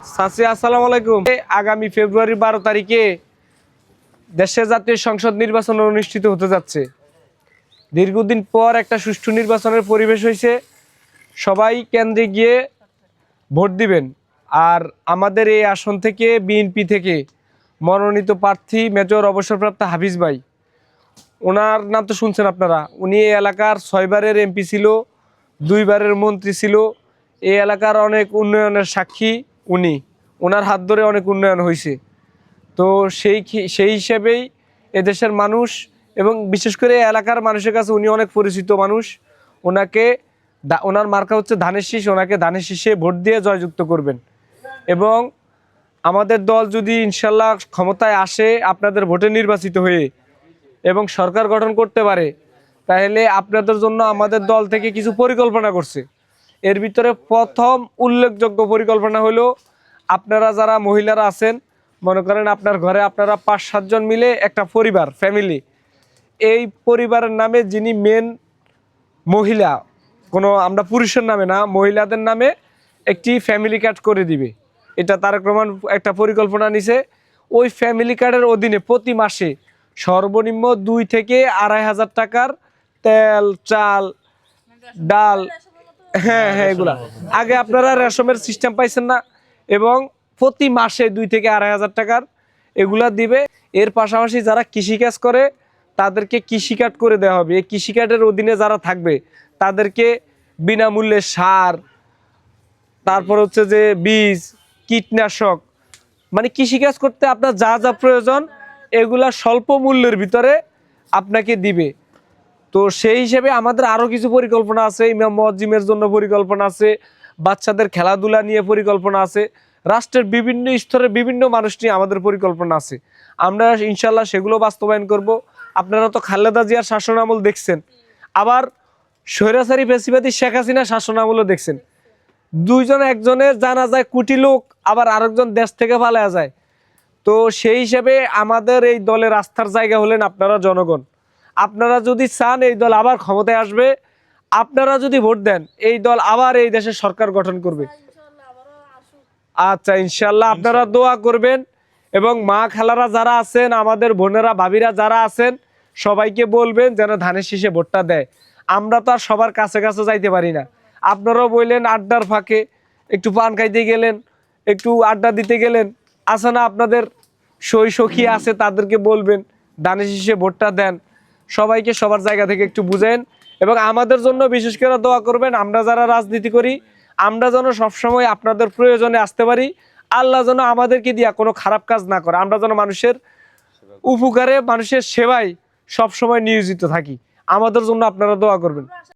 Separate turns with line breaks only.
চাচি আসসালামু আলাইকুম। আগামী ফেব্রুয়ারি 12 তারিখে দেশে জাতীয় সংসদ নির্বাচন অনুষ্ঠিত হতে যাচ্ছে। দীর্ঘদিন পর একটা সুষ্ঠু নির্বাচনের পরিবেশ হয়েছে। সবাই কেন্দ্রে গিয়ে ভোট দিবেন। আর আমাদের এই আসন থেকে বিএনপি থেকে মনোনীত প্রার্থী মেজর অবসরপ্রাপ্ত হাফিজ ভাই, ওনার নাম তো শুনছেন আপনারা। উনি এই এলাকার 6 বারের এমপি ছিল, 2 বারের মন্ত্রী ছিল। এই এলাকার অনেক উন্নয়নের সাক্ষী উনি। ওনার হাত ধরে অনেক উন্নয়ন হয়েছে। তো সেই হিসেবেই এদেশের মানুষ এবং বিশেষ করে এলাকার মানুষের কাছে উনি অনেক পরিচিত মানুষ। ওনাকে ওনার মার্কা হচ্ছে ধানের শীষ, ওনাকে ধানের শীষে ভোট দিয়ে জয়যুক্ত করবেন। এবং আমাদের দল যদি ইনশাল্লাহ ক্ষমতায় আসে আপনাদের ভোটে নির্বাচিত হয়ে এবং সরকার গঠন করতে পারে, তাহলে আপনাদের জন্য আমাদের দল থেকে কিছু পরিকল্পনা করছে। এর ভিতরে প্রথম উল্লেখযোগ্য পরিকল্পনা হলো, আপনারা যারা মহিলারা আছেন, মনে করেন আপনার ঘরে আপনারা 5-7 জন মিলে একটা পরিবার, ফ্যামিলি, এই পরিবারের নামে যিনি মেন মহিলা, কোনো আমরা পুরুষের নামে না, মহিলাদের নামে একটি ফ্যামিলি কার্ড করে দিবে। এটা তারেক রহমান একটা পরিকল্পনা নিছে। ওই ফ্যামিলি কার্ডের অধীনে প্রতি মাসে সর্বনিম্ন 2 থেকে 2,500 টাকার তেল, চাল, ডাল, হ্যাঁ, এগুলা আগে আপনারা রেশমের সিস্টেম পাইছেন না, এবং প্রতি মাসে 2 থেকে 2,500 টাকার এগুলা দিবে। এর পাশাপাশি যারা কৃষিকাজ করে তাদেরকে কৃষিকার্ড করে দেওয়া হবে। এই কৃষিকার্ডের অধীনে যারা থাকবে তাদেরকে বিনামূল্যে সার, তারপর হচ্ছে যে বীজ, কীটনাশক, মানে কৃষিকাজ করতে আপনার যা যা প্রয়োজন এগুলা স্বল্প মূল্যের ভিতরে আপনাকে দিবে। তো সেই হিসেবে আমাদের আরও কিছু পরিকল্পনা আছে। ইমাম মুয়াজ্জিমের জন্য পরিকল্পনা আছে, বাচ্চাদের খেলাধুলা নিয়ে পরিকল্পনা আছে, রাষ্ট্রের বিভিন্ন স্তরের বিভিন্ন মানুষ নিয়ে আমাদের পরিকল্পনা আছে। আমরা ইনশাল্লাহ সেগুলো বাস্তবায়ন করব। আপনারা তো খালেদা জিয়ার শাসনামল দেখছেন, আবার স্বৈরাচারী ফ্যাসিবাদী শেখ হাসিনা শাসনামলও দেখছেন। একজনের জানা যায় কোটি লোক, আবার আরেকজন দেশ থেকে পালায়া যায়। তো সেই হিসেবে আমাদের এই দলের আস্থার জায়গা হলেন আপনারা জনগণ। আপনারা যদি চান এই দল আবার ক্ষমতায় আসবে, আপনারা যদি ভোট দেন, এই দল আবার এই দেশে সরকার গঠন করবে। আচ্ছা, ইনশাল্লাহ আপনারা দোয়া করবেন। এবং মা খালারা যারা আছেন, আমাদের বোনেরা ভাবিরা যারা আছেন, সবাইকে বলবেন যেন ধানের শীষে ভোটটা দেয়। আমরা তো আর সবার কাছে কাছে যাইতে পারি না। আপনারাও বললেন আড্ডার ফাঁকে একটু পান খাইতে গেলেন, একটু আড্ডা দিতে গেলেন, আছে না আপনাদের সখী আছে, তাদেরকে বলবেন ধানের শীষে ভোটটা দেন। সবাইকে সবার জায়গা থেকে একটু বুঝেন এবং আমাদের জন্য বিশেষ করে দোয়া করবেন। আমরা যারা রাজনীতি করি, আমরা যেন সবসময় আপনাদের প্রয়োজনে আসতে পারি। আল্লাহ যেন আমাদেরকে দিয়া কোনো খারাপ কাজ না করে, আমরা যেন মানুষের উপকারে, মানুষের সেবায় সবসময় নিয়োজিত থাকি। আমাদের জন্য আপনারা দোয়া করবেন।